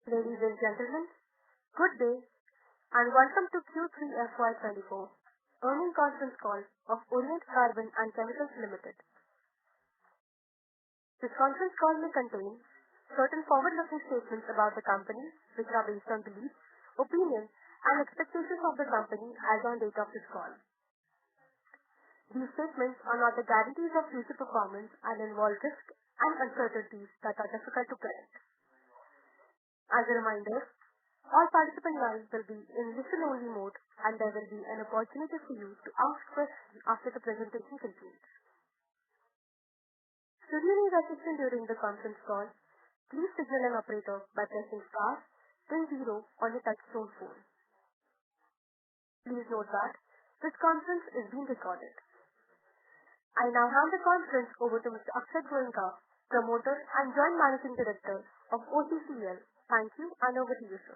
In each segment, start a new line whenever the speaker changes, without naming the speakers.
Ladies and gentlemen, good day and welcome to Q3 FY24 earnings conference call of Orient Carbon and Chemicals Limited. This conference call may contain certain forward-looking statements about the company which are based on beliefs, opinions and expectations of the company as on date of this call. These statements are not the guarantees of future performance and involve risks and uncertainties that are difficult to predict. As a reminder, all participant lines will be in listen-only mode and there will be an opportunity for you to ask questions after the presentation concludes. Should you need assistance during the conference call, please signal an operator by pressing star then 0 on your touchtone phone. Please note that this conference is being recorded. I now hand the conference over to Mr. Akshat Goenka, Promoter and Joint Managing Director of OCCL. Thank you and over to you, sir.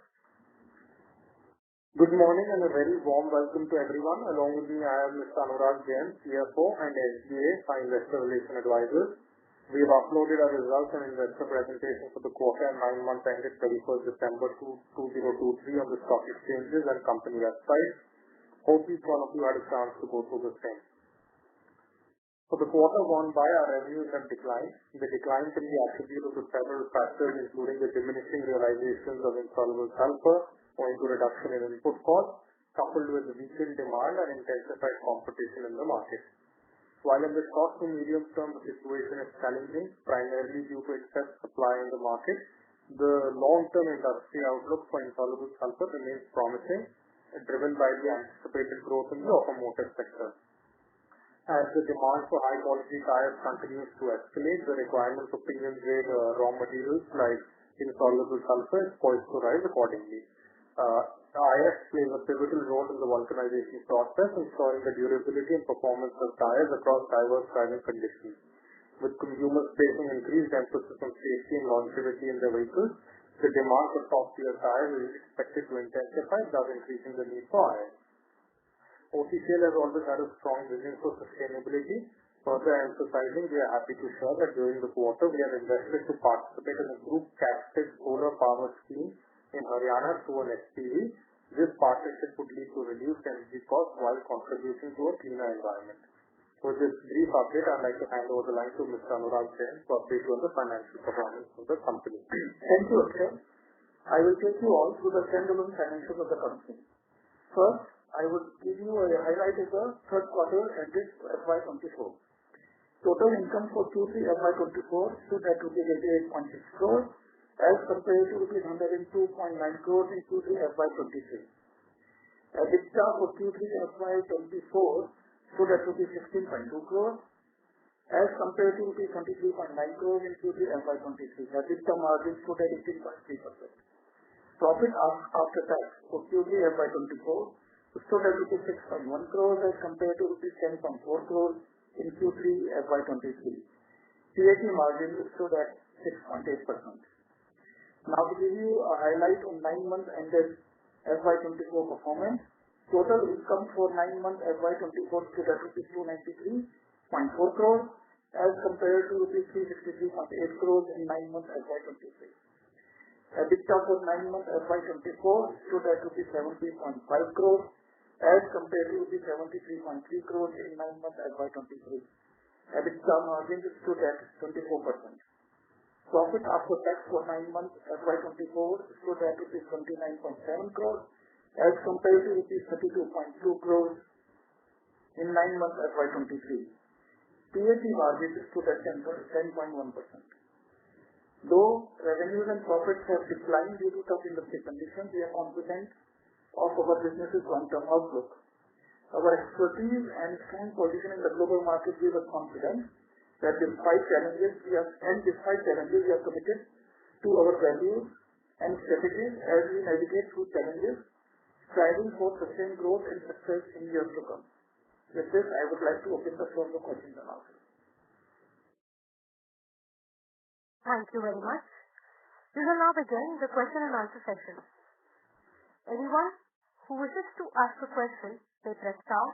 Good morning and a very warm welcome to everyone. Along with me, I am Mr. Anurag Jain, CFO and SGA, our Investor Relations Advisors. We have uploaded our results and investor presentation for the quarter and 9 months ended 31st December 2023 on the stock exchanges and company website. Hope each one of you had a chance to go through the same. For the quarter gone by, our revenues have declined. The decline can be attributed to several factors, including the diminishing realizations of insoluble sulfur owing to reduction in input costs, coupled with weakened demand and intensified competition in the market. While in the short to medium term, the situation is challenging, primarily due to excess supply in the market, the long-term industry outlook for insoluble sulfur remains promising, driven by the anticipated growth in the automotive sector. As the demand for high-quality tires continues to escalate, the requirement for premium-grade raw materials like insoluble sulfur is poised to rise accordingly. IS plays a pivotal role in the vulcanization process, ensuring the durability and performance of tires across diverse driving conditions. With consumers placing increased emphasis on safety and longevity in their vehicles, the demand for top-tier tires is expected to intensify, thus increasing the need for IS. OCCL has always had a strong vision for sustainability. Further emphasizing, we are happy to share that during the quarter, we have invested to participate in a group captive solar power scheme in Haryana through an SPV. This partnership would lead to reduced energy costs while contributing to a cleaner environment. For this brief update, I'd like to hand over the line to Mr. Anurag Jain to update you on the financial performance of the company.
Thank you, Akshat. I will take you all through the standalone financials of the company. First, I would give you a highlight of the third quarter ended FY24. Total income for Q3 FY24 stood at rupees 88.6 crores as compared to rupees 102.9 crores in Q3 FY23. EBITDA for Q3 FY24 stood at rupees 16.2 crores as compared to rupees 23.9 crores in Q3 FY23. EBITDA margin stood at 18.3%. Profit after tax for Q3 FY24 stood at rupees 6.1 crores as compared to rupees 10.4 crores in Q3 FY23. PAT margin stood at 6.8%. Now to give you a highlight on 9 months ended FY24 performance. Total income for 9 months FY24 stood at rupees 293.4 crores as compared to rupees 363.8 crores in 9 months FY23. EBITDA for 9 months FY24 stood at rupees 70.5 crores as compared to rupees 73.3 crores in 9 months FY23. EBITDA margin stood at 24%. Profit after tax for 9 months FY24 stood at rupees 29.7 crores as compared to rupees 32.2 crores in 9 months FY23. PAT margin stood at 10.1%. Though revenues and profits have declined due to tough industry conditions, we are confident of our business's long-term outlook. Our expertise and strong position in the global market give us confidence that despite challenges, we are committed to our values and strategies as we navigate through challenges, striving for sustained growth and success in years to come. With this, I would like to open the floor for questions and answers.
Thank you very much. We will now begin the question and answer session. Anyone who wishes to ask a question may press star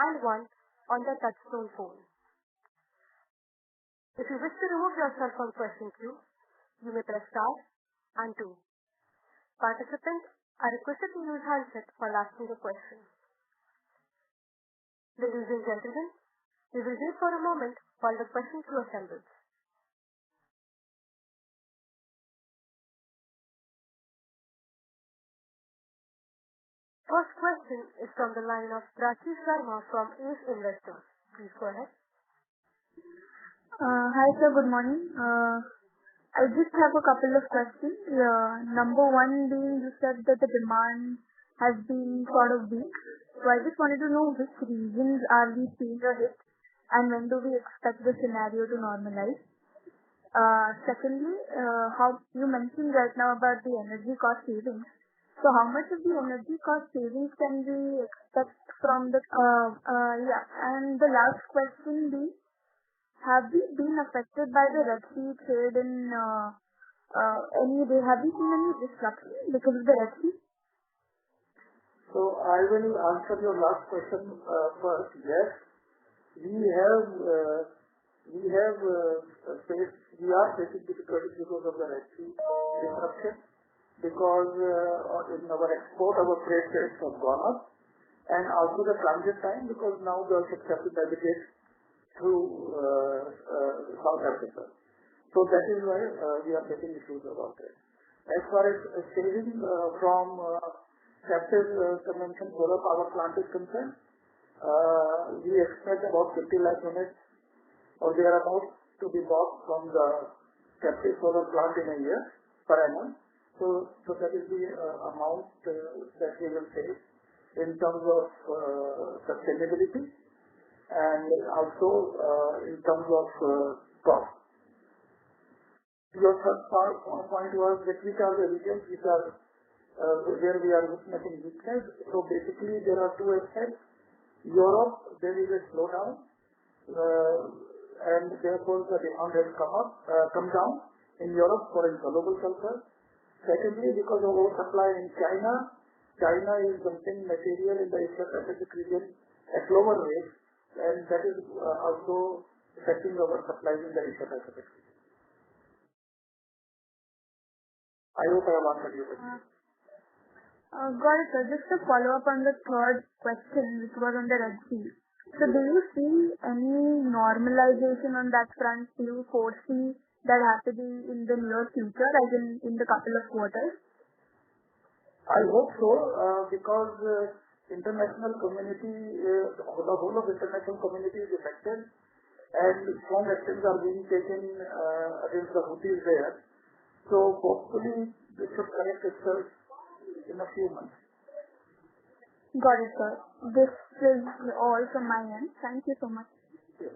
and 1 on their touchtone phone. If you wish to remove yourself from question queue, you may press star and 2. Participants are requested to use handset while asking a question. Ladies and gentlemen, we will wait for a moment while the question queue assembles. First question is from the line of Prachi Sharma from Ace Investors. Please go ahead.
Hi, sir. Good morning. I just have a couple of questions. Number one being, you said that the demand has been sort of weak. So I just wanted to know which regions are we seeing a hit and when do we expect the scenario to normalize? Secondly, how you mentioned right now about the energy cost savings. So how much of the energy cost savings can we expect from the, and the last question being, have we been affected by the Red Sea trade in any way? Have we seen any disruption because of the Red Sea?
So I will answer your last question first. Yes, we are facing difficulties because of the Red Sea disruption. Because in our export, our freight rates have gone up, and also the transit time, because now the ships have to navigate through South Africa. So that is why we are facing issues about it. As far as saving from captive convention solar power plant is concerned, we expect about 50 lakh units or thereabouts to be bought from the captive solar plant in a year per annum. So that is the amount that we will save in terms of sustainability and also in terms of cost. Your third point was that which are the regions which are where we are witnessing weakness. So basically there are two aspects. Europe, there is a slowdown and therefore the demand has come down in Europe for insoluble sulfur. Secondly, because of oversupply in China, China is dumping material in the Asia Pacific region at lower rates, and that is also affecting our supplies in the Asia Pacific region. I hope I have answered your question.
Got it, sir. Just to follow up on the third question, which was on the Red Sea. So do you see any normalization on that front? Do you foresee that happening in the near future, as in the couple of quarters?
I hope so, because international community, the whole of international community is affected, and strong actions are being taken against the Houthis there. So hopefully this should correct itself in a few months.
Got it, sir. This is all from my end. Thank you so much.
Yes.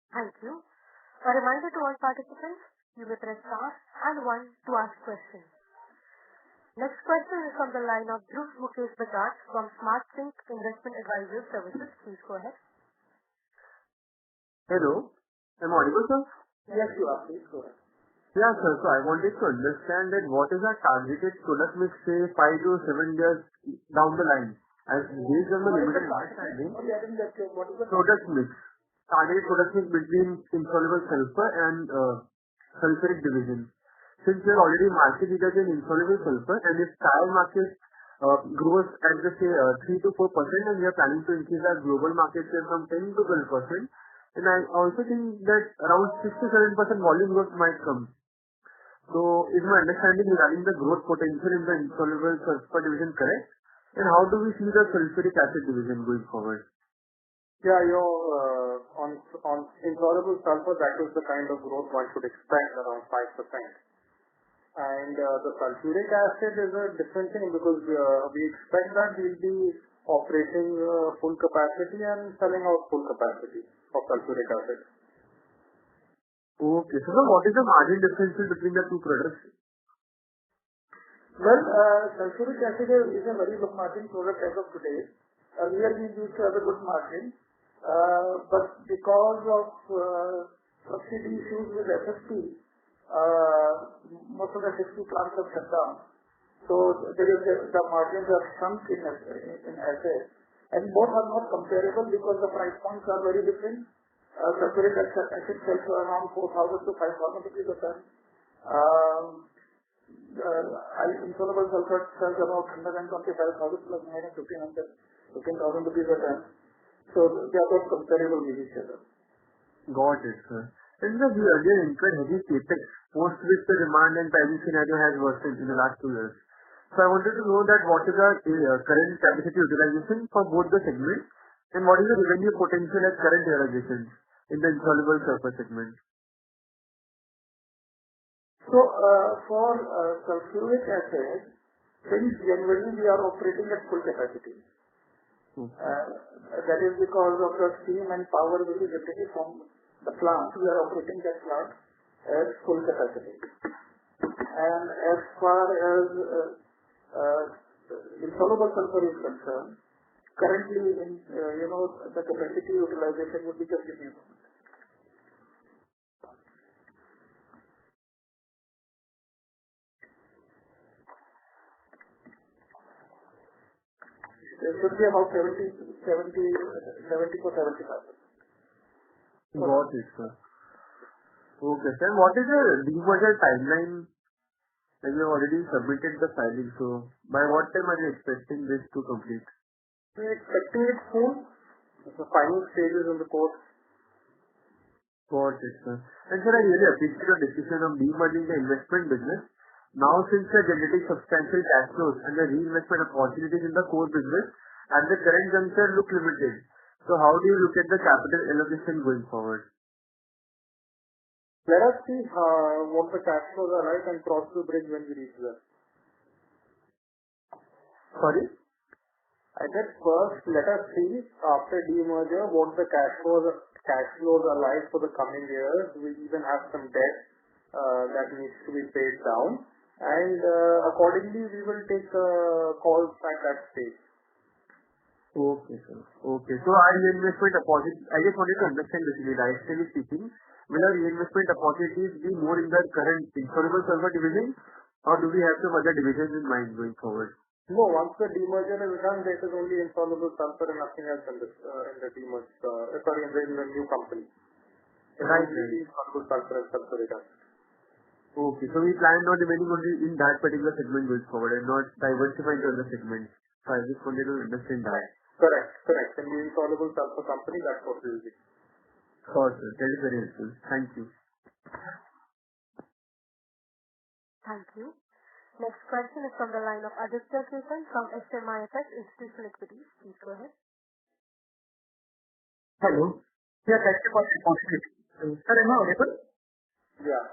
Thank you. A reminder to all participants, you may press star and 1 to ask questions. Next question is from the line of Dhruv Mukesh Bajaj from SmartSync Investment Advisors Services. Please go ahead.
Hello. Am I audible, sir?
Yes, you are. Please go ahead.
Yeah, sir. So I wanted to understand that what is our targeted product mix, say, 5 to 7 years down the line? As based on the limited understanding, product mix. Targeted product mix between insoluble sulfur and sulfuric division. Since we are already market leaders in insoluble sulfur, and if tire market grows at the say 3 to 4%, and we are planning to increase our global market share from 10 to 12%, and I also think that around 6 to 7% volume growth might come. So is my understanding regarding the growth potential in the insoluble sulfur division correct? And how do we see the sulfuric acid division going forward?
Yeah, on insoluble sulfur, that is the kind of growth one should expect, around 5%. And the sulfuric acid is a different thing because we expect that we'll be operating full capacity and selling out full capacity of sulfuric acid.
Okay. So what is the margin differential between the two products?
Well, sulfuric acid is a very low margin product as of today. Earlier we used to have a good margin, but because of subsidy issues with FSP, most of the FSP plants have shut down. So the margins have shrunk in acid, and both are not comparable because the price points are very different. Sulfuric acid sells for around 4,000 to 5,000 rupees a ton. insoluble sulfur sells about 125,000 plus minus 15,000 rupees a ton. So they are both comparable with each other.
Got it, sir. And sir, we earlier incurred heavy capex, post which the demand and pricing scenario has worsened in the last 2 years. So I wanted to know that what is our current capacity utilization for both the segments, and what is the revenue potential at current realizations in the insoluble sulfur segment?
So for sulfuric acid, since January we are operating at full capacity. That is because of the steam and power which is generated from the plant. We are operating that plant at full capacity. And as far as insoluble sulfur is concerned, currently the capacity utilization would be just a few percent. It should be about 70 to 75%.
Got it, sir. Okay, sir. What is the demerger timeline? As you have already submitted the filing, so by what time are you expecting this to complete?
We are expecting it soon. The final stages in the court.
Got it, sir. And sir, I really appreciate your decision of demerging the investment business. Now, since you are generating substantial cash flows and the reinvestment opportunities in the core business at the current juncture look limited, so how do you look at the capital allocation going forward?
Let us see what the cash flows are like and cross the bridge when we reach there.
Sorry?
I said first, let us see after demerger what the cash flows are like for the coming years. We even have some debt that needs to be paid down, and accordingly we will take calls at that stage.
Okay, sir. Okay. So our reinvestment opportunities, I just wanted to understand basically, directionally speaking, will our reinvestment opportunities be more in the current insoluble sulfur division, or do we have some other divisions in mind going forward?
No, once the demerger is done, there is only insoluble sulfur and nothing else in the in the new company.
Right.
Insoluble sulfur and sulfuric acid.
Okay, so we plan on remaining only in that particular segment going forward and not diversifying to other segments. So I just wanted to understand that.
Correct. In the insoluble sulfur company, that's what we will be.
Sure, sir. That is very helpful. Thank you.
Thank you. Next question is from the line of Aditya Khetan from SMIFS Institutional Equities. Please go ahead.
Hello. Yeah, thank you for the opportunity. Sir, am I audible?
Yeah.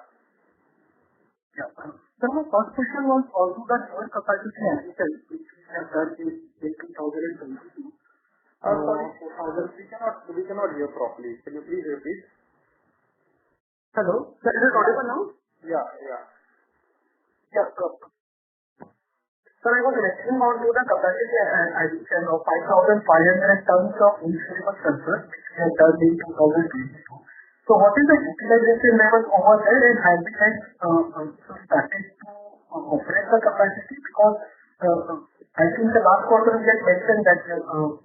So my first question was also the newer capacity addition, which we have done in 2022.
Sorry, we cannot hear properly. Can you please repeat?
Hello. Sir, is it audible now?
Yeah.
Yeah. Sir, I was referring on to the capacity addition of 5,500 tons of insoluble sulfur, which we have done in 2022. So what is the utilization level over there, and have we started to operate the capacity? Because I think the last quarter we had mentioned that we are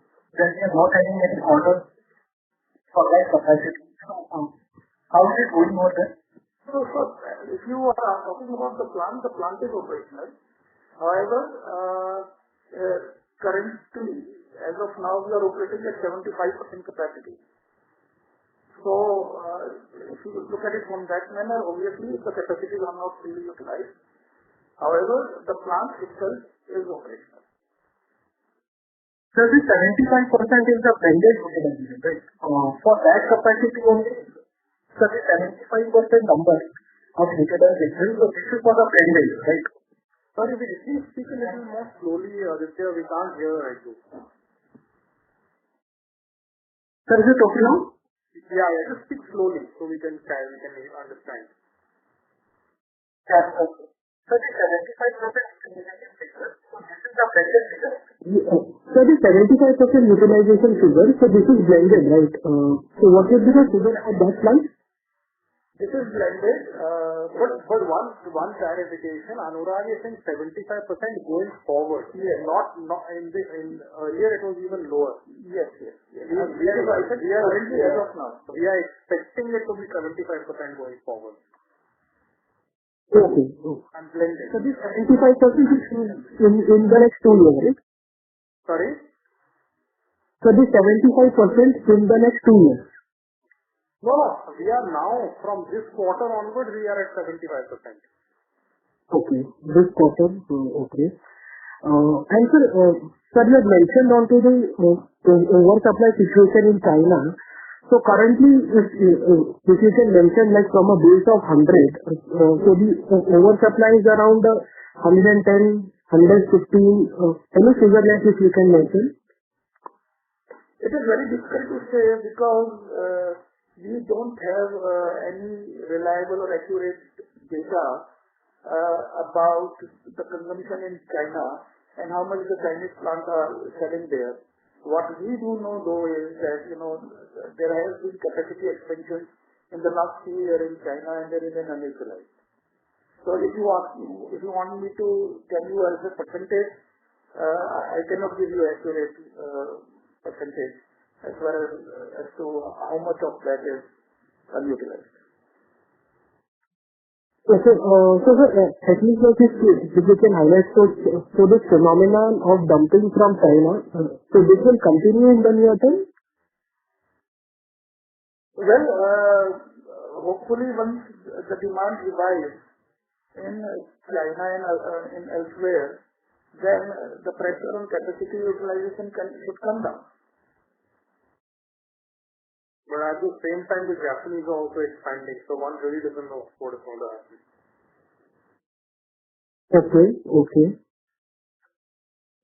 not having any orders for that capacity. So how is it going over there?
So if you are talking about the plant is operational. However, currently, as of now, we are operating at 75% capacity. So if you look at it from that manner, obviously the capacities are not fully utilized. However, the plant itself is operational.
So this 75% is the blended utilization, right? For that capacity only, so the 75% number of utilization, so this is for the blended, right?
Sorry, if you speak a little more slowly, Aditya, we can't hear right now.
Sir, is it okay now?
Yeah, just speak slowly so we can understand.
Yeah, okay. So the 75% utilization figure, so this is the blended figure. So the 75% utilization figure, so this is blended, right? So what would be the figure for that plant?
This is blended, but one clarification, Anurag is saying 75% going forward.
Yes.
Not earlier it was even lower.
Yes.
We are
currently as of now.
We are expecting it to be 75% going forward.
Okay.
and blended.
So this 75% is in the next 2 years, right?
Sorry?
So this 75% in the next 2 years.
No, we are now, from this quarter onward, we are at 75%.
Okay. This quarter, okay. And sir, you had mentioned onto the oversupply situation in China. So currently, if you can mention like from a base of 100, so the oversupply is around 110, 115, any figure like if you can mention?
It is very difficult to say because we don't have any reliable or accurate data about the consumption in China and how much the Chinese plants are selling there. What we do know though is that, there has been capacity expansion in the last few years in China and there is an unutilized. So if you want me to tell you as a percentage, I cannot give you accurate percentage as far as to how much of that is unutilized.
So sir, at least like if you can highlight, so this phenomenon of dumping from China, so this will continue in the near term?
Well, hopefully once the demand revives in China and in elsewhere, then the pressure on capacity utilization should come down.
But at the same time, the Japanese are also expanding, so one really doesn't know what is going to happen.
Okay.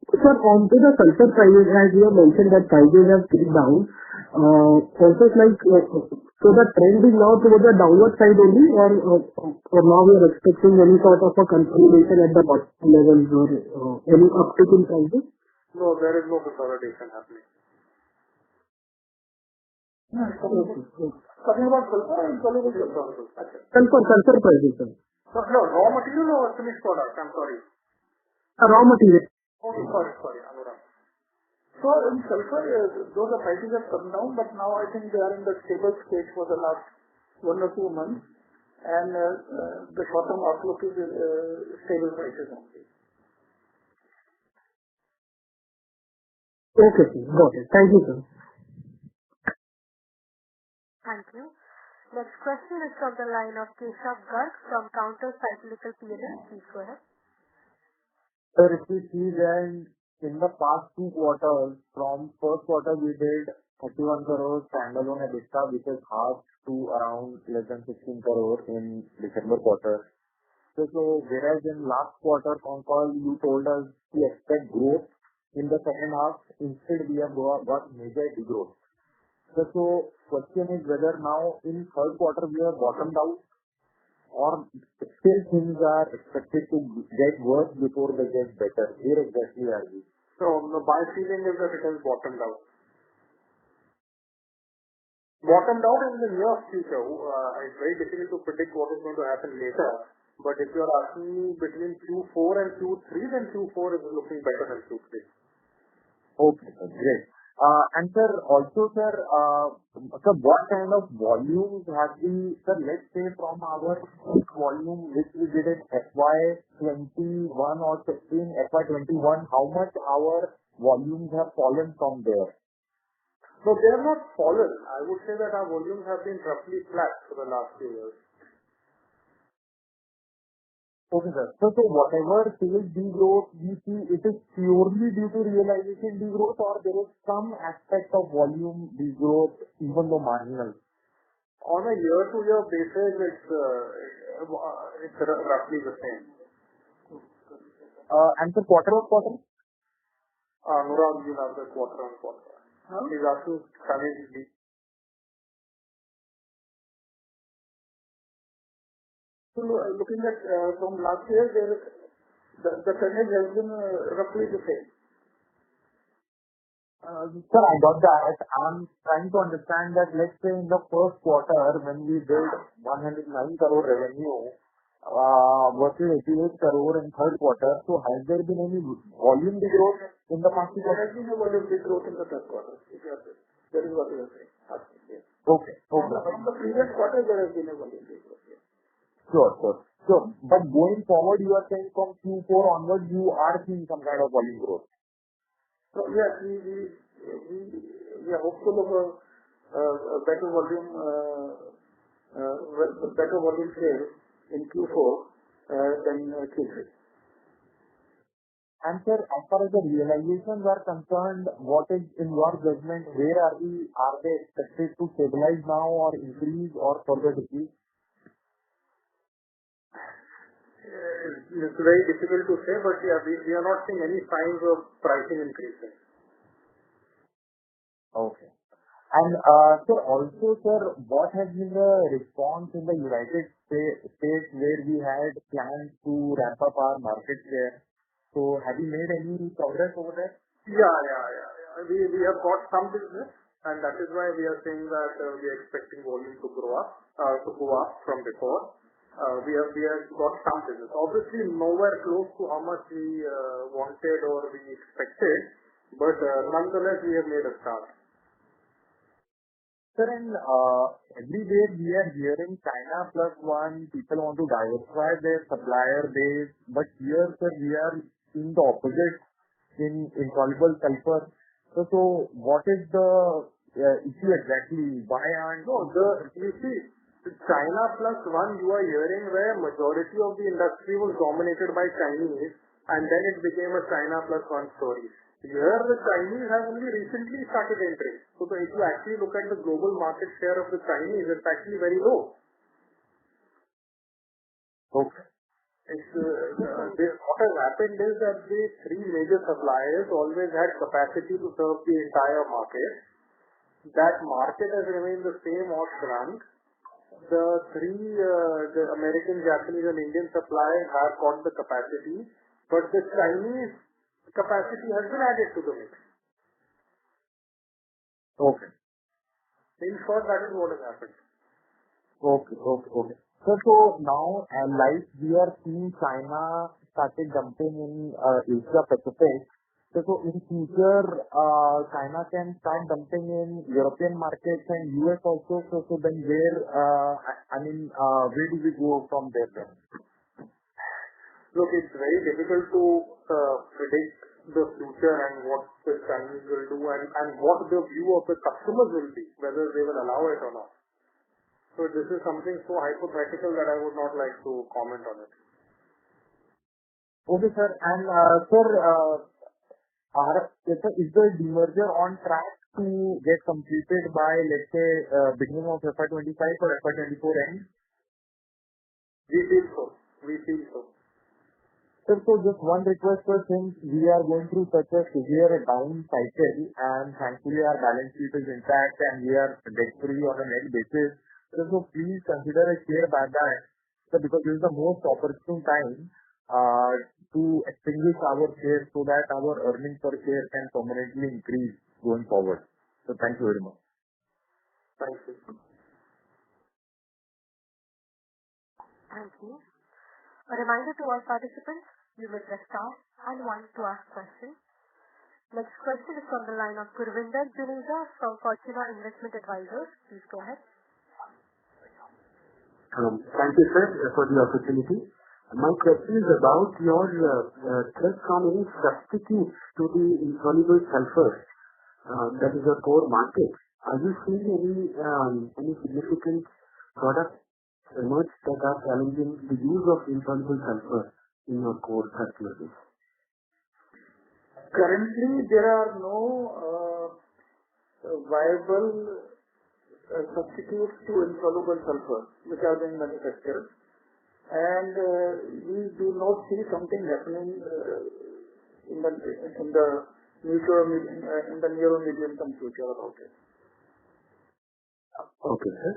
Sir, onto the sulfur prices, as you have mentioned that prices have come down, also it's like, so the trend is now towards the downward side only, or now we are expecting any sort of a consolidation at the bottom levels or any uptick in prices?
No, there is no consolidation happening.
Talking about sulfur and insoluble sulfur.
Sulfur prices, sir.
No, raw material or finished product? I'm sorry.
Raw material.
Oh, sorry, Anurag.
So in sulfur, though the prices have come down, but now I think they are in the stable stage for the last 1 or 2 months, and the short-term outlook is stable prices only.
Okay, sir. Got it. Thank you, sir.
Thank you. Next question is from the line of Keshav Garg from Counter Cyclical PMS. Please go ahead.
Sir, if we see then in the past 2 quarters, from first quarter we did 31 crores standalone EBITDA, which is half to around less than 16 crores in December quarter. So whereas in last quarter con call you told us to expect growth in the second half, instead we have got major degrowth. So question is whether now in third quarter we have bottomed out or still things are expected to get worse before they get better. Where exactly are we?
So my feeling is that it has bottomed out. Bottomed out in the near future. It's very difficult to predict what is going to happen later. But if you are asking me between Q4 and Q3, then Q4 is looking better than Q3.
Okay, sir. Great. And sir, also sir, what kind of volumes have we, sir, let's say from our volume which we did in FY21 or 15, FY21, how much our volumes have fallen from there?
No, they have not fallen. I would say that our volumes have been roughly flat for the last few years.
Okay, sir. So whatever sales degrowth we see, it is purely due to realization degrowth or there is some aspect of volume degrowth even though marginal?
On a year-to-year basis, it's roughly the same.
And the quarter-on-quarter?
Anurag, you'll have the quarter-on-quarter. He's asking tonnage.
So looking at from last year, the tonnage has been roughly the same.
Sir, I got that. I'm trying to understand that let's say in the first quarter when we did 109 crore revenue versus 88 crore in third quarter, so has there been any volume degrowth in the past quarter?
There has been a volume degrowth in the third quarter. That is what you are saying.
Okay.
From the previous quarter, there has been a volume degrowth.
Sure. Sure. Going forward, you are saying from Q4 onwards, you are seeing some kind of volume growth.
Yes, we are hopeful of a better volume sales in Q4 than Q3.
Sir, as far as the realizations are concerned, what is, in your judgment, where are we? Are they expected to stabilize now or increase or further decrease?
It's very difficult to say, but yeah, we are not seeing any signs of pricing increasing.
Okay. Sir, also, what has been the response in the United States where we had plans to ramp up our market share? Have you made any progress over there?
Yeah. We have got some business, and that is why we are saying that we are expecting volume to go up from before. We have got some business. Obviously, nowhere close to how much we wanted or we expected, but nonetheless, we have made a start.
Sir, everywhere we are hearing China plus one, people want to diversify their supplier base, but here, sir, we are seeing the opposite in insoluble sulfur. What is the issue exactly? Why aren't...
No, you see, China plus one, you are hearing where majority of the industry was dominated by Chinese, and then it became a China plus one story. Here, the Chinese have only recently started entering. If you actually look at the global market share of the Chinese, it's actually very low.
Okay.
What has happened is that the three major suppliers always had capacity to serve the entire market. That market has remained the same or shrunk. The American, Japanese, and Indian suppliers have got the capacity, but the Chinese capacity has been added to the mix.
Okay.
In short, that is what has happened.
Okay. Sir, now, like we are seeing China started dumping in Asia Pacific. In future, China can start dumping in European markets and US also. Then where do we go from there then?
Look, it's very difficult to predict the future and what the Chinese will do and what the view of the customers will be, whether they will allow it or not. This is something so hypothetical that I would not like to comment on it.
Okay, sir. Sir, is the demerger on track to get completed by, let's say, beginning of FY25 or FY24 end?
We feel so.
Sir, just one request, sir, since we are going through such a severe down cycle and thankfully our balance sheet is intact and we are debt-free on a net basis, sir, please consider a share buyback, sir, because this is the most opportune time to extinguish our shares so that our earnings per share can permanently increase going forward. Thank you very much.
Thank you.
Thank you. A reminder to all participants, you may press star and one to ask questions. Next question is from the line of Gurvinder Juneja from Fortuna Investment Advisors. Please go ahead.
Thank you, sir, for the opportunity. My question is about your threat from any substitutes to the insoluble sulfur. That is your core market. Are you seeing any significant products emerge that are challenging the use of insoluble sulfur in your core customer base?
Currently, there are no viable substitutes to insoluble sulfur which are being manufactured, and we do not see something happening in the near or medium term future about it.
Okay, sir.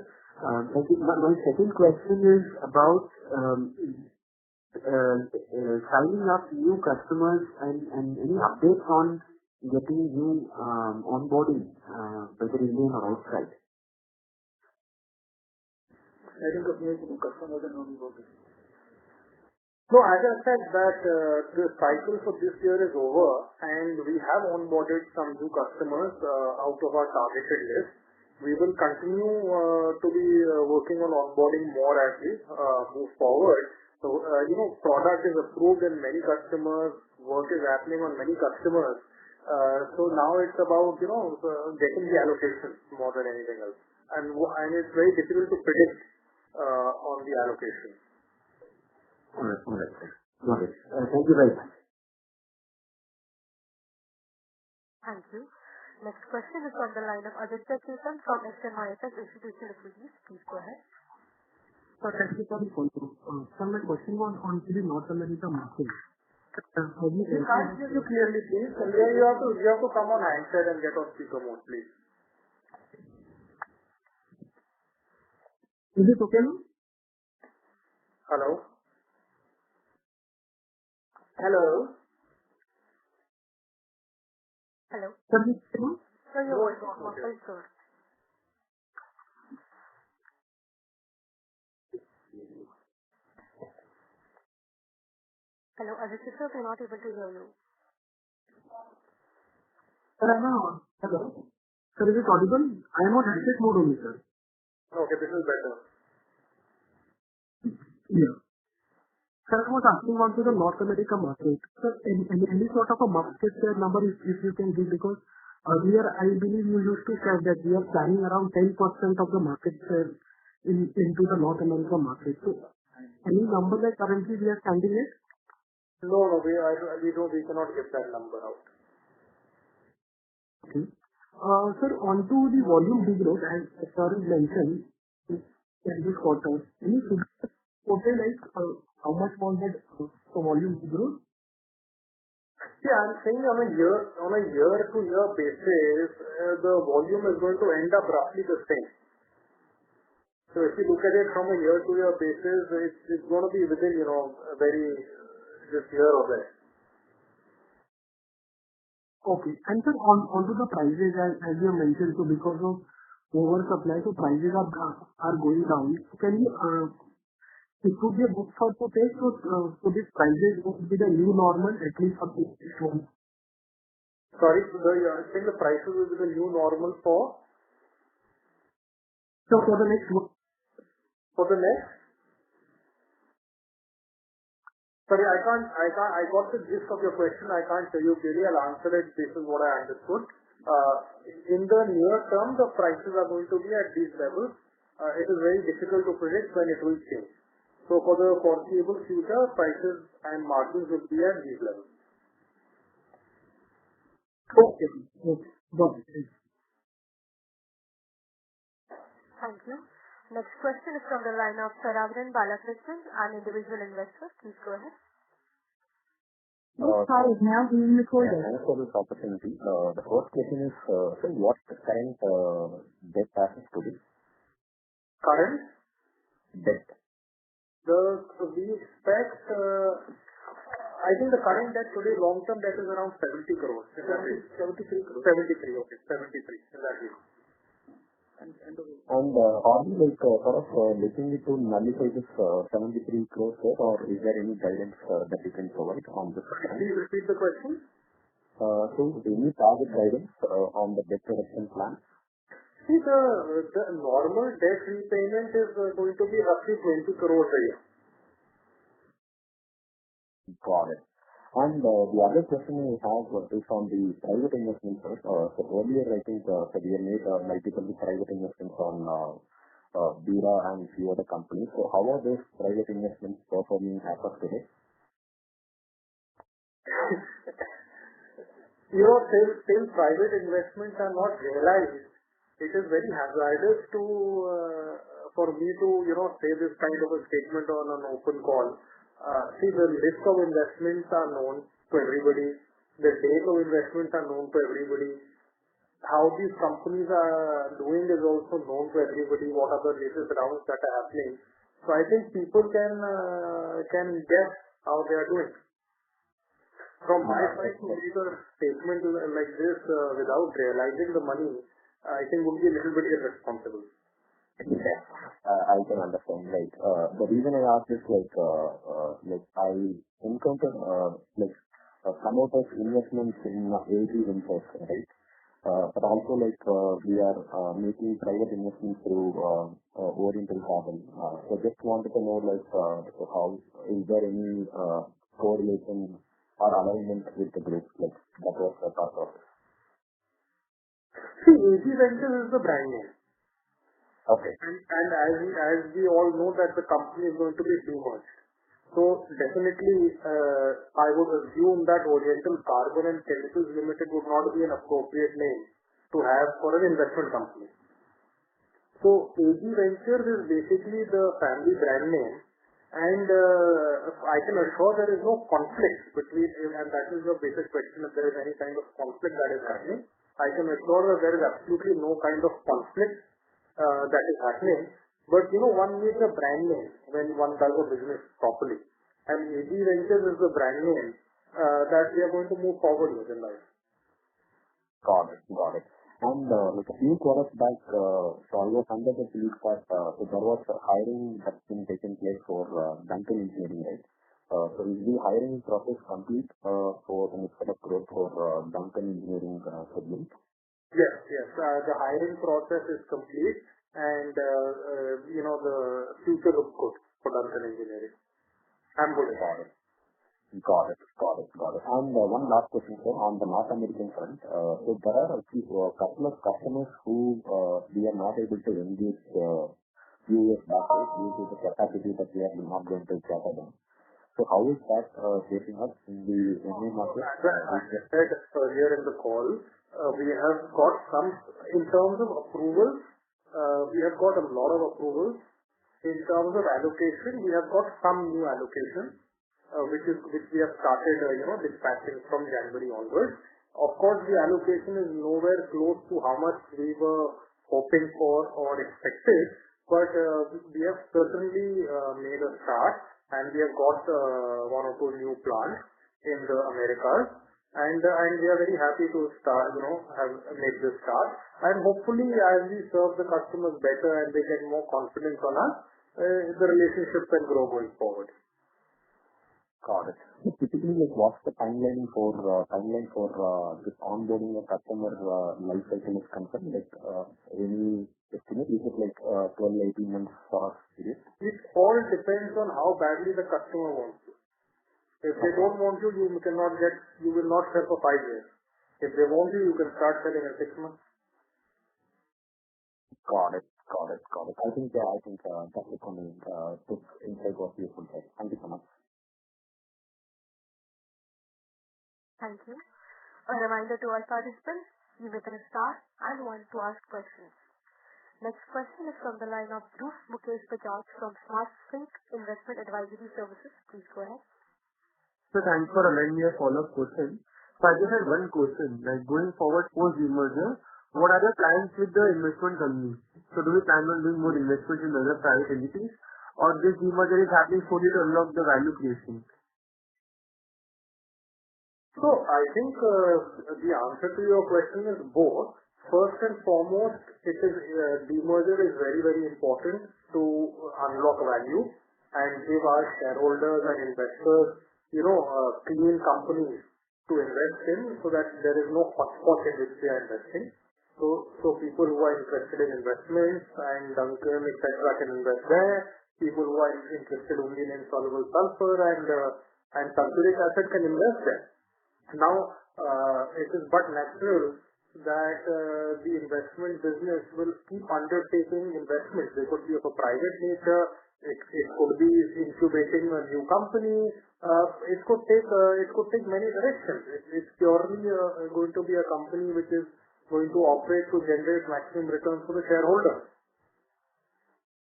Thank you. My second question is about signing up new customers and any updates on getting new onboarding, whether Indian or outside.
I think of new customers and onboarding.
So as I said that the cycle for this year is over and we have onboarded some new customers out of our targeted list. We will continue to be working on onboarding more as we move forward. Product is approved in many customers, work is happening on many customers. Now it's about, getting the allocation more than anything else. And it's very difficult to predict on the allocation.
All right. Got it. Thank you very much.
Thank you. Next question is on the line of Aditya Chetan from SMIFS Institutional Equities. Please go ahead.
Sir, thank you for the follow-up. Sir, my question was on the North America market.
We can't hear you clearly, please. You have to come on handset and get on speaker mode, please.
Is it okay now?
Hello?
Hello.
Sir, this is Hello?
Sir, your voice is muffled, sir. Hello, Aditya sir, we're not able to hear you.
Sir, hello? Sir, is it audible? I am on handset mode only, sir.
Okay, this is better.
Yeah. Sir, I was asking on to the North America market. Sir, any sort of a market share number if you can give, because earlier I believe you used to say that we are planning around 10% of the market share into the North America market. So, any number that currently we are standing at?
No, we cannot give that number out.
Okay. Sir, on to the volume degrowth, as sir mentioned in this quarter, any figures quoted like how much was that volume degrowth?
See, I'm saying on a year-to-year basis, the volume is going to end up roughly the same. So if you look at it from a year-to-year basis, it's going to be within, this year or there.
Okay. And sir, on to the prices, as you mentioned, so because of oversupply, so prices are going down. Can you, it would be a good thought to take, so these prices would be the new normal, at least for this one.
Sorry, you're saying the prices will be the new normal for?
So for the next one.
For the next? Sorry, I got the gist of your question. I can't tell you clearly. I'll answer it based on what I understood. In the near term, the prices are going to be at these levels. It is very difficult to predict when it will change. So for the foreseeable future, prices and margins will be at these levels.
Okay. Got it.
Thank you. Next question is from the line of Saravanan Balakrishnan, an individual investor. Please go ahead.
This call is now being recorded.
Thanks for this opportunity. The first question is, sir, what current debt assets today?
Current?
Debt.
We expect, I think the current debt today, long-term debt is around 70 crores.
73 crores.
73, okay. 73, in that way.
And are we looking to nullify this 73 crores, sir, or is there any guidance that you can provide on this?
Please repeat the question.
So, any target guidance on the debt reduction plan?
See, the normal debt repayment is going to be roughly 20 crores a year.
Got it. And the other question we have is on the private investments. So earlier, I think we have made multiple private investments on Bira and few other companies. So how are those private investments performing as of today?
Till private investments are not realized, it is very hazardous for me to say this kind of a statement on an open call. See, the list of investments are known to everybody. The date of investments are known to everybody. How these companies are doing is also known to everybody. What are the latest rounds that are happening? So I think people can guess how they are doing. From my side, to make a statement like this without realizing the money, I think would be a little bit irresponsible.
Yes, I can understand. The reason I asked is I encountered some of those investments in AG Ventures, right? But also we are making private investments through Oriental Carbon. So just wanted to know how is there any correlation or alignment with the group? That was the thought of it.
See, AG Ventures is the brand name.
Okay.
And as we all know that the company is going to be demerged. So definitely, I would assume that Oriental Carbon and Chemicals Limited would not be an appropriate name to have for an investment company. So AG Ventures is basically the family brand name, and I can assure there is no conflict between, and that is your basic question, if there is any kind of conflict that is happening. I can assure that there is absolutely no kind of conflict that is happening. But one needs a brand name when one does a business properly. And AG Ventures is the brand name that we are going to move forward with in life.
Got it. And a few quarters back, so I was under the belief that so there was a hiring that's been taken place for Duncan Engineering, right? So is the hiring process complete for the next set of growth for Duncan Engineering segment?
Yes. The hiring process is complete, and the future looks good for Duncan Engineering. I'm good.
Got it. And one last question, sir, on the North American front. So there are a couple of customers who we are not able to engage few years back due to the capacity that we are not going to cater them. So how is that shaping up in the Indian market?
As I said earlier in the call, we have got some, in terms of approvals, we have got a lot of approvals. In terms of allocation, we have got some new allocation, which we have started, dispatching from January onwards. Of course, the allocation is nowhere close to how much we were hoping for or expected, but we have certainly made a start, and we have got one or two new plants in the Americas, and we are very happy to start, make this start. And hopefully, as we serve the customers better and they get more confidence on us, the relationship can grow going forward.
Got it. So typically, what's the timeline for this onboarding a customer life cycle is concerned? Any estimate? Is it 12-18 months for us?
It all depends on how badly the customer wants you. If they don't want you, you will not sell for 5 years. If they want you can start selling in 6 months.
Got it. I think that's it for me. This insight was useful. Thank you so much.
Thank you. A reminder to all participants, you may press star and 1 to ask questions. Next question is from the line of Dhruv Mukesh Bajaj from SmartSync Investment Advisory Services. Please go ahead.
So thanks for allowing me a follow-up question. So I just had one question. Going forward post-demerger, what are the plans with the investment company? So do we plan on doing more investments in other private entities, or this demerger is happening solely to unlock the value creation?
So I think the answer to your question is both. First and foremost, demerger is very, very important to unlock value and give our shareholders and investors, clean companies to invest in, so that there is no hotspot in which they are investing. So people who are interested in investments and Duncan, etc., can invest there. People who are interested only in insoluble sulfur and sulfuric acid can invest there. Now, it is but natural that the investment business will keep undertaking investments. They could be of a private nature. It could be incubating a new company. It could take many directions. It's purely going to be a company which is going to operate to generate maximum returns for the shareholders.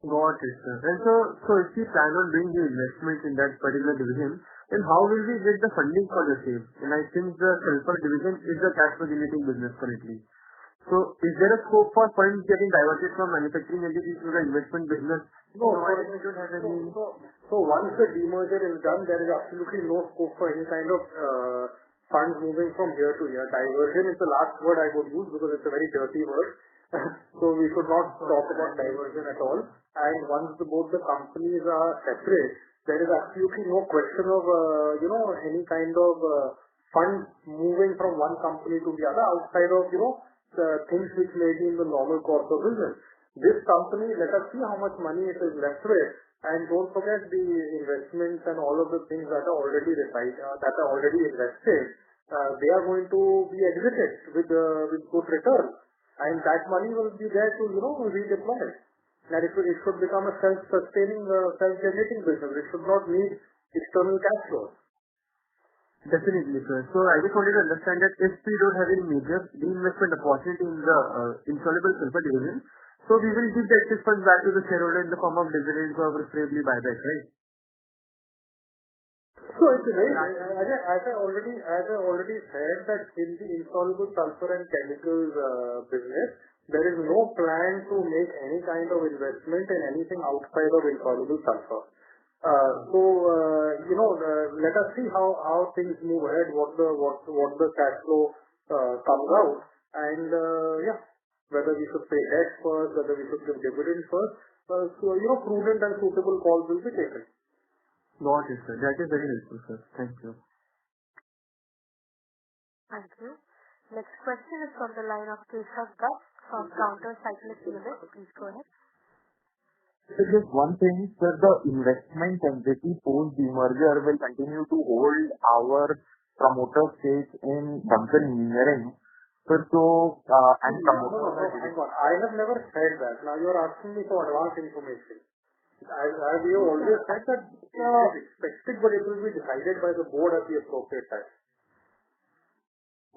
Got it, sir. And so if we plan on doing the investment in that particular division, then how will we get the funding for the same? And I think the sulfur division is the cash flow generating business currently. So is there a scope for funds getting diverted from manufacturing entities to the investment business?
No, so once the demerger is done, there is absolutely no scope for any kind of funds moving from here to here. Diversion is the last word I would use because it's a very dirty word. So we should not talk about diversion at all. And once both the companies are separate, there is absolutely no question of any kind of funds moving from one company to the other outside of things which may be in the normal course of business. This company, let us see how much money it is left with, and don't forget the investments and all of the things that are already invested. They are going to be exited with good return, and that money will be there to redeploy. And it should become a self-sustaining, self-generating business. It should not need external cash flows.
Definitely, sir. So I just wanted to understand that if we don't have any major reinvestment opportunity in the insoluble sulfur division, so we will give the excess funds back to the shareholder in the form of dividends or preferably buyback, right?
So it's very, as I already said, that in the insoluble sulfur and chemicals business, there is no plan to make any kind of investment in anything outside of insoluble sulfur. Let us see how things move ahead, what the cash flow comes out, and whether we should pay debt first, whether we should give dividends first. Prudent and suitable calls will be taken.
Got it, sir. That is very helpful, sir. Thank you.
Thank you. Next question is from the line of Keshav Garg from Counter Cyclic Unit. Please go ahead.
So just one thing, sir, the investment entity post demerger will continue to hold our promoter stake in Duncan Engineering. And promoters
hang on. I have never said that. Now you are asking me for advanced information. As we have always said that it is expected, but it will be decided by the board at the appropriate time.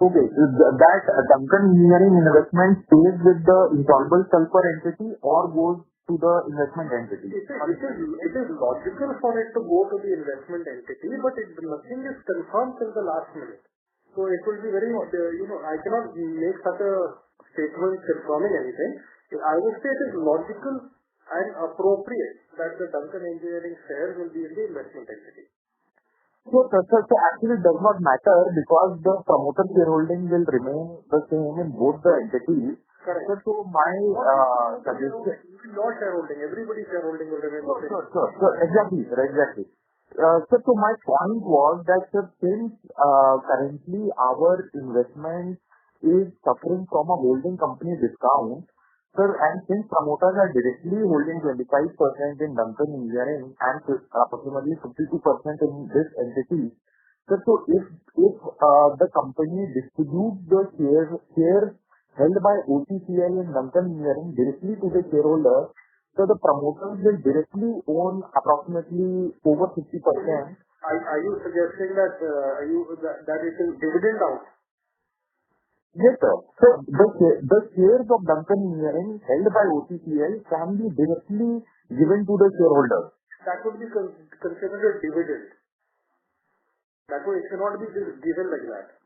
Okay, that Duncan Engineering investment stays with the insoluble sulfur entity or goes to the investment entity?
It is logical for it to go to the investment entity, but nothing is confirmed till the last minute. So it will be very, I cannot make such a statement confirming anything. I would say it is logical and appropriate that the Duncan Engineering shares will be in the investment entity.
So actually it does not matter because the promoter shareholding will remain the same in both the entities.
Correct.
So my suggestion...
Your shareholding, everybody's shareholding will remain the same.
Sure. Exactly. So my point was that since currently our investment is suffering from a holding company discount, sir, and since promoters are directly holding 25% in Duncan Engineering and approximately 52% in this entity, sir, so if the company distributes the shares held by OCCL in Duncan Engineering directly to the shareholder, so the promoters will directly own approximately over 50%.
Are you suggesting that that it is dividend out?
Yes, sir. So the shares of Duncan Engineering held by OCCL can be directly given to the shareholders.
That would be considered a dividend. It cannot be given like that.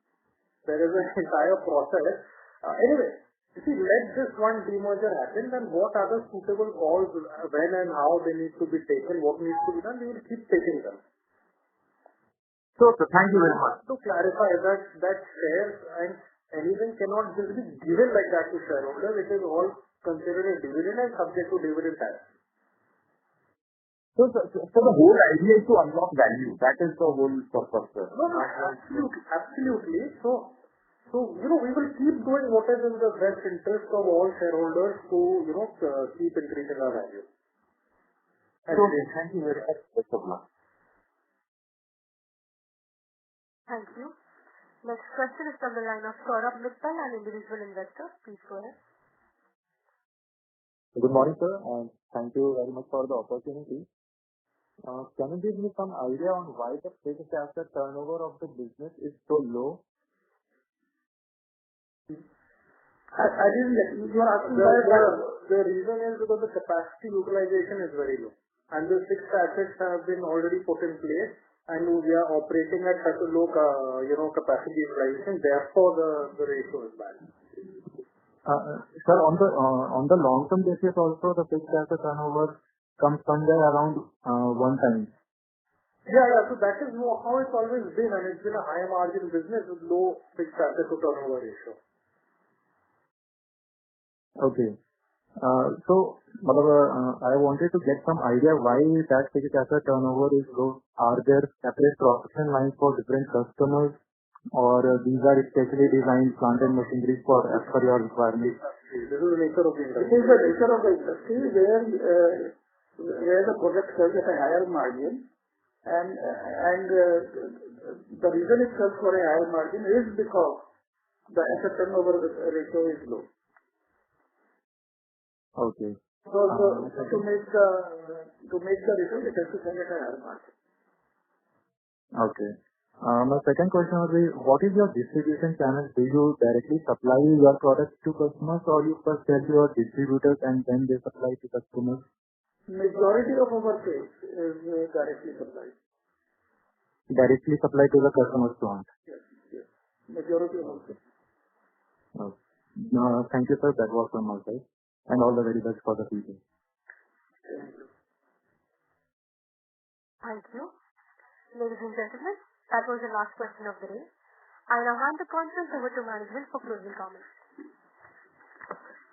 There is an entire process. Anyway, let this one demerger happen, then what other suitable calls, when and how they need to be taken, what needs to be done, we will keep taking them.
So, thank you very much.
To clarify that shares and anything cannot just be given like that to shareholders. It is all considered a dividend and subject to dividend tax.
So the whole idea is to unlock value. That is the whole purpose, sir.
No, absolutely. So we will keep doing what is in the best interest of all shareholders to keep increasing our value.
Okay, thank you very much. Best of luck.
Thank you. Next question is from the line of Saurabh Mittal, an individual investor. Please go ahead.
Good morning, sir, and thank you very much for the opportunity. Can you give me some idea on why the fixed asset turnover of the business is so low?
I didn't get you. You are asking the reason is because the capacity utilization is very low, and the fixed assets have been already put in place, and we are operating at such a low, capacity utilization. Therefore, the ratio is bad.
Sir, on the long-term basis also, the fixed asset turnover comes somewhere around 1 time.
Yeah. So that is how it's always been, and it's been a high margin business with low fixed asset to turnover ratio.
Okay. So, I wanted to get some idea why that fixed asset turnover is low. Are there separate production lines for different customers or these are specially designed plant and machinery as per your requirements?
This is the nature of the industry.
It is the nature of the industry where the product sells at a higher margin, and the reason it sells for a higher margin is because the asset turnover ratio is low.
Okay.
So to make the result, it has to sell at a higher margin.
Okay. My second question would be, what is your distribution channel? Do you directly supply your products to customers, or you first sell to your distributors and then they supply to customers?
Majority of our sales is directly supplied.
Directly supply to the customer's plant?
Yes. Majority of our sales.
Okay. Thank you, sir. That was from my side. And all the very best for the future.
Thank you. Ladies and gentlemen, that was the last question of the day. I now hand the conference over to management for closing comments.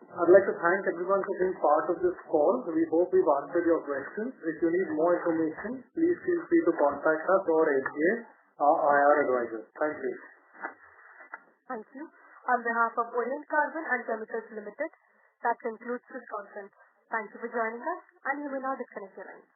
I'd like to thank everyone for being part of this call. We hope we've answered your questions. If you need more information, please feel free to contact us or SGA, our IR advisor. Thank you.
Thank you. On behalf of Orient Carbon and Chemicals Limited, that concludes this conference. Thank you for joining us, and you may now disconnect your lines.